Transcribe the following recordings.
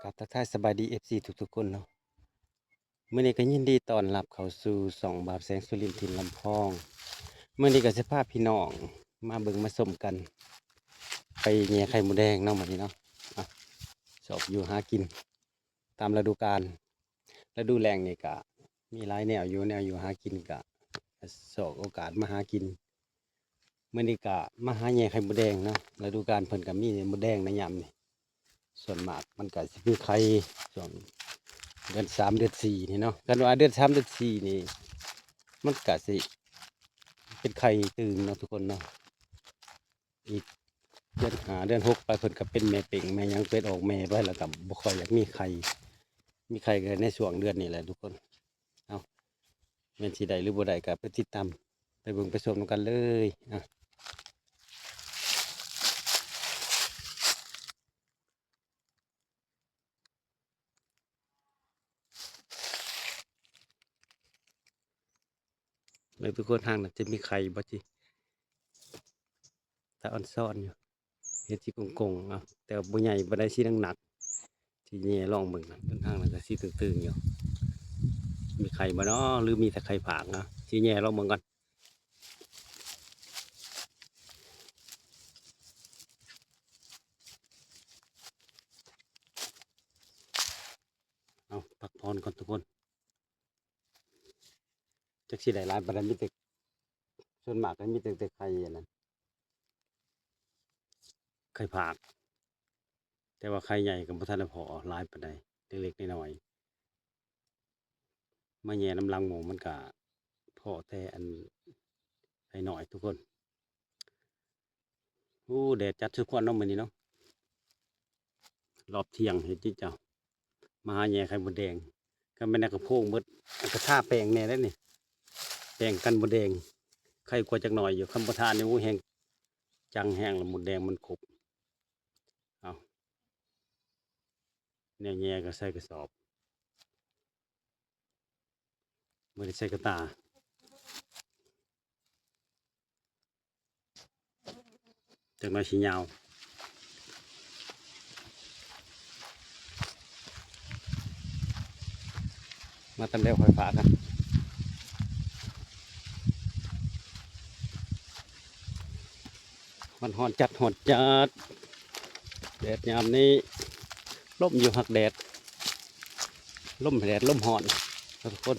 กับทักทายสบายดีFC ทุกๆคนเนาะมื้อนี้ก็ยินดีต้อนรับเข้าสู่ช่องบาปแสงสุรินทร์ถิ่นลำพองมื้อนี้ก็สิพาพี่น้องมาเบิ่งมาชมกันไปแหย่ไข่มดแดงเนาะมื้อนี้เนาะอ่ะชอบอยู่หากินตามฤดูกาลฤดูแล้งนี่ก็มีหลายแนวอยู่หากินก็สอกโอกาสมาหากินมื้อนี้ก็มาหาแหย่ไข่มดแดงเนาะฤดูกาลเพิ่นก็มีมดแดงในยามนี้ส่วนมากมันก็สิมีไข่ช่วง เดือนสามเดือนสี่นี่เนาะกันว่าเดือนสามเดือนสี่นี่มันกะสิเป็นไข่ตื่นเนาะทุกคนเนาะอีกเดือนหาเดือนหกไปเพิ่นก็เป็นแม่เป่งแม่ยังเป็ดออกแม่ไปแล้วกับบ่ค่อยอยากมีไข่ก็ในช่วงเดือนนี้แหละทุกคนเอาแม่นสิได้หรือบ่ได้ก็ไปติดตามไปเบิ่งไปชมกันเลยอ่ะเลยทุกคนทางนั้นจะมีไข่บ่จิถ้าอ่อนซ่อนอยู่เฮ็ดสิกงๆเอาแต่ว่าบ่ใหญ่บ่ได้สิหนักๆที่แย่ลองเบิ่งนะทางนั้นก็สิตึงๆอยู่ มีไข่บ่เนาะหรือมีแต่ไข่ผางเนาะชี้แง่ลองเบิ่งก่อนเอาพักผ่อนก่อนทุกคนจักสิได้หลายปานใดมีแต่ส่วนมากก็มีแต่ไข่อันนั้นไข่ผากแต่ว่าไข่ใหญ่ก็บ่ทันได้พอหลายปานใดเล็กๆน้อยๆมาแย่น้ำลังหมูมันก็พอแต่อันไข่น้อยทุกคนโอ้แดดจัดทุกคนเนาะมื้อนี้เนาะรอบเที่ยงเฮ็ดจิเจ้ามาหาแย่ไข่มดแดงก็แม่นกระโพงเบิดอันก็ทาแป้งแน่แล้วนี่แป้งกันมดแดงไข่กว่าจักหน่อยอยู่คำบ่ทานนี่โอ้แห้งจังแห้งแล้วมดแดงมันขบเอา แนวแย่ก็ใส่กระสอบไม่ได้ใส่กระตาจากน้อยสียาวมาตำเร็วไฟฟ้ากันมันหอนจัดแดดยามนี้ล่มอยู่หักแดดล่มแดดล่มหอนทุกคน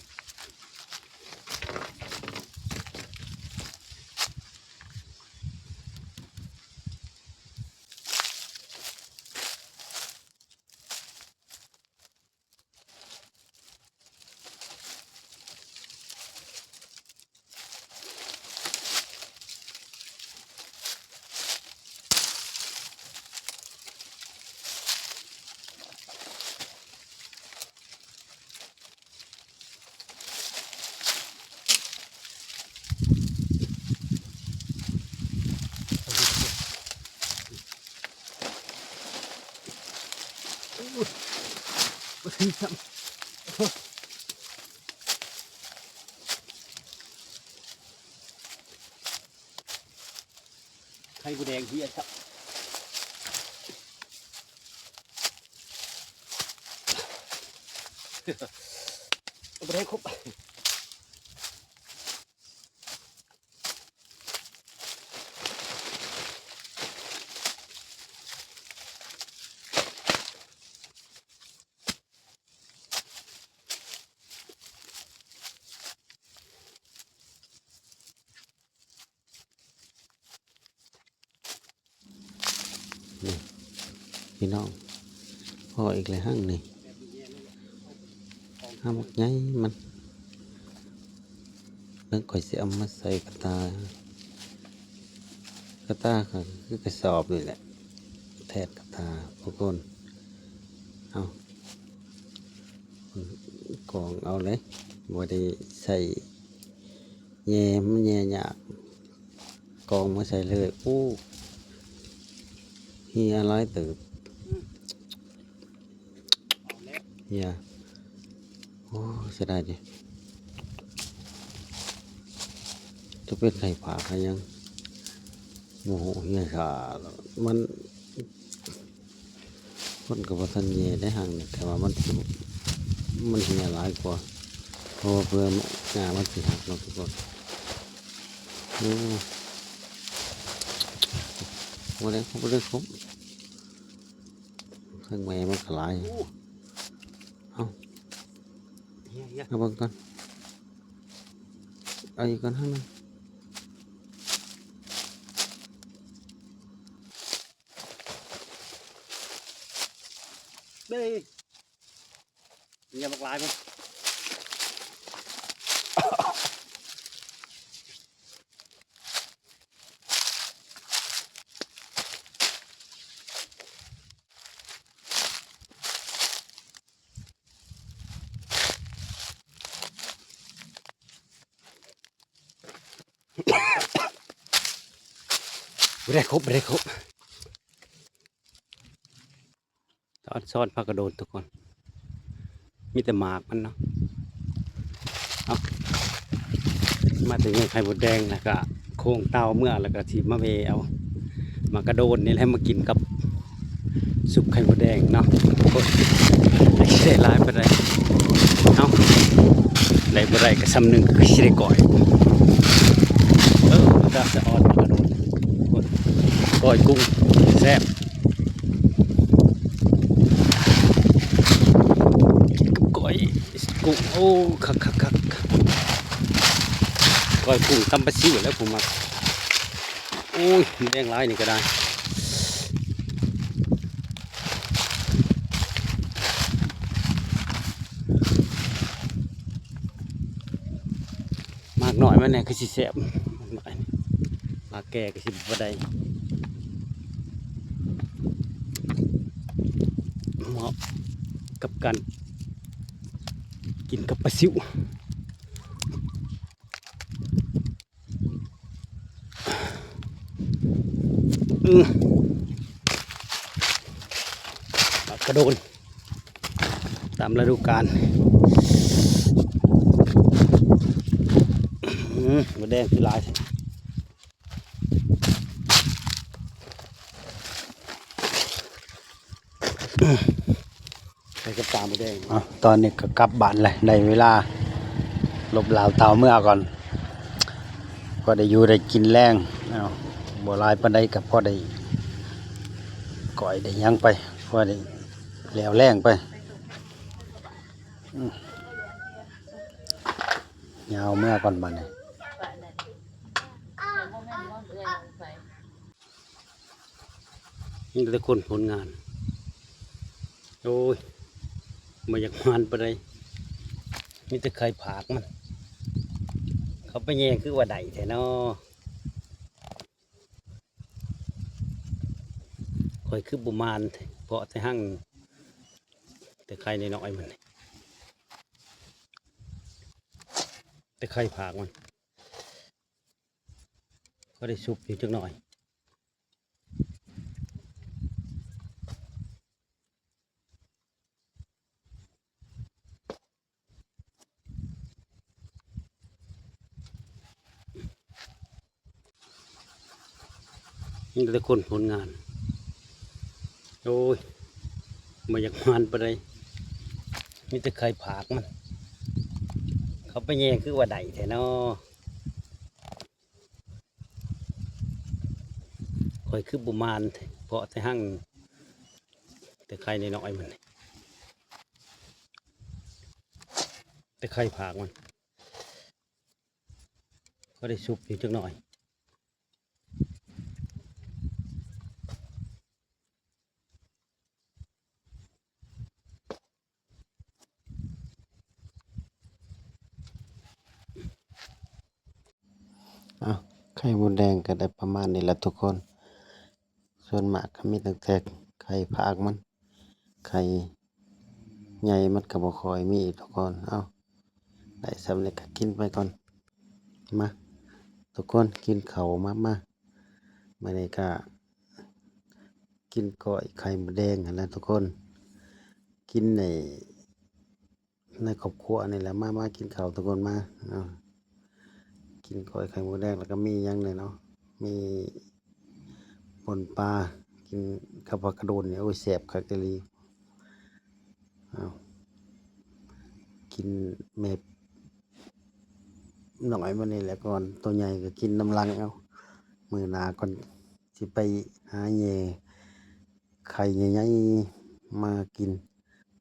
ไข่กูแดงเฮียครับเอาไปให้ครบนี่พี่น้องพออีกเลยห้างนี่ห้ามกไงมันแล้วก่อยเสียมาใส่กระตค่ะคือกระสอบนี่แหละแทนกระตาทุกคนเอากองเอาเลยบ่ได้ใส่แย่มันแย่ยากกองมาใส่เลยอู้เฮียร้อยตืบเฮียโอ้เสียดายดิจะเป็นไข่ผากยังโอ้โหเฮียขามัน คนกับว่าทันเย่ได้ห่างแต่ว่ามันเหี่ยหลายกว่าเพราะว่าเพื่อนงามันสิหักเนาะทุกคนอืมวันนี้เขาไม่ได้ครบเครื่องแม่มันขลายเอาเอาเบิ่งก่อนเอาอีกก่อนให้มันเด้ยอย่าบักลายมันไม่ได้ครบตอนซ้อนพักกระโดดทุกคนมีแต่หมากมันเนาะเอามาถึงไข่บดแดงแล้วก็โค้งเตาเมื่อแล้วก็ทีมะเวเอามากระโดดนี่แหละมากินกับซุปไข่บดแดงเนาะไอ้ได้ลายไปได้เอาได้บ่ได้ก็ซ้ำหนึ่งก็สิได้ก่อยมันก็จะอ่อนมากระโดดก่อยกุ้งแซ่บก่อยกุ้งโอ้คักก่อยกุ้งตำปลาซิวแล้วผมมาโอ้ยแดงลายนี่ก็ได้มากหน่อยมันเนี่ยคือสิแซ่บมากหน่อยมากแก่ก็สิบ่ได้เหมาะกับการกินกับปลาซิวกระโดนตามฤดูกาลมันแดงคือลายใส่กระตามันแดงตอนนี้ก็กลับบ้านเลยในเวลาหลบลาวเตาเมื่อก่อนก็ได้อยู่ได้กินแรงบัวลายปันใดกับพ่อได้ก่อยได้ยังไปพ่อได้แล้วแรงไปยาวเมื่อก่อนบ้านนี่นี่แต่คนผลงานโอ้ยมาอยากมันไปเลยมีแต่ใครผากมันเขาไปแย่งคือว่าใดแท้เนาะคอยคือบุมานเพราะแต่หั่งแต่ใครในน้อยมันแต่ใครผากมันก็ได้ซุปอยู่จักหน่อยนี่แต่คนผลงานโอ้ยมาอยากมันไปเลยมีแต่ใครผากมันเขาไปแย่งคือว่าใดแท้เนาะคอยคือบุมานเพราะแต่หั่งแต่ใครในน้อยมันแต่ใครผากมันก็ได้ซุปอยู่จักหน่อยไข่มดแดงก็ได้ประมาณนี้แหละทุกคนส่วนมากก็มีตั้งแต่ไข่ผากมันไข่ใหญ่มันก็บ่ค่อยมีทุกคนได้สำเร็จก็กินไปก่อนมาทุกคนกินข้าวมามื้อนี้ก็กินก้อยไข่มดแดงนั่นแหละทุกคนกินในครอบครัวนี่แหละมากินข้าวทุกคนมากินก้อยไข่มดแดงแล้วก็มีหยังเลยเนาะมีป่นปลากินกับผักกระโดนเนี่ยโอ้ยแซ่บคักอีหลี เอากินแม่น้อยมานี่แหละก่อนตัวใหญ่ก็กินน้ำลังเอามื้อหน้าก่อนสิไปหาแหย่ไข่ใหญ่ๆมากิน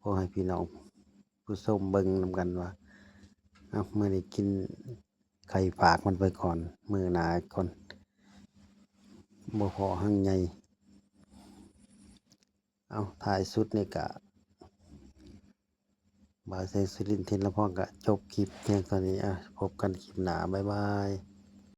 พอให้พี่น้องผู้ชมเบิ่งนำกันว่ามื้อนี้กินไข่ฝากมันไปก่อนมื้อหน้าก่อนบ่พอหั่งใหญ่ท้ายสุดนี่ก็บ่าวแสงสุรินทร์ ถิ่นลำพองก็จบคลิปเพียงเท่านี้พบกันคลิปหน้าบ๊ายบาย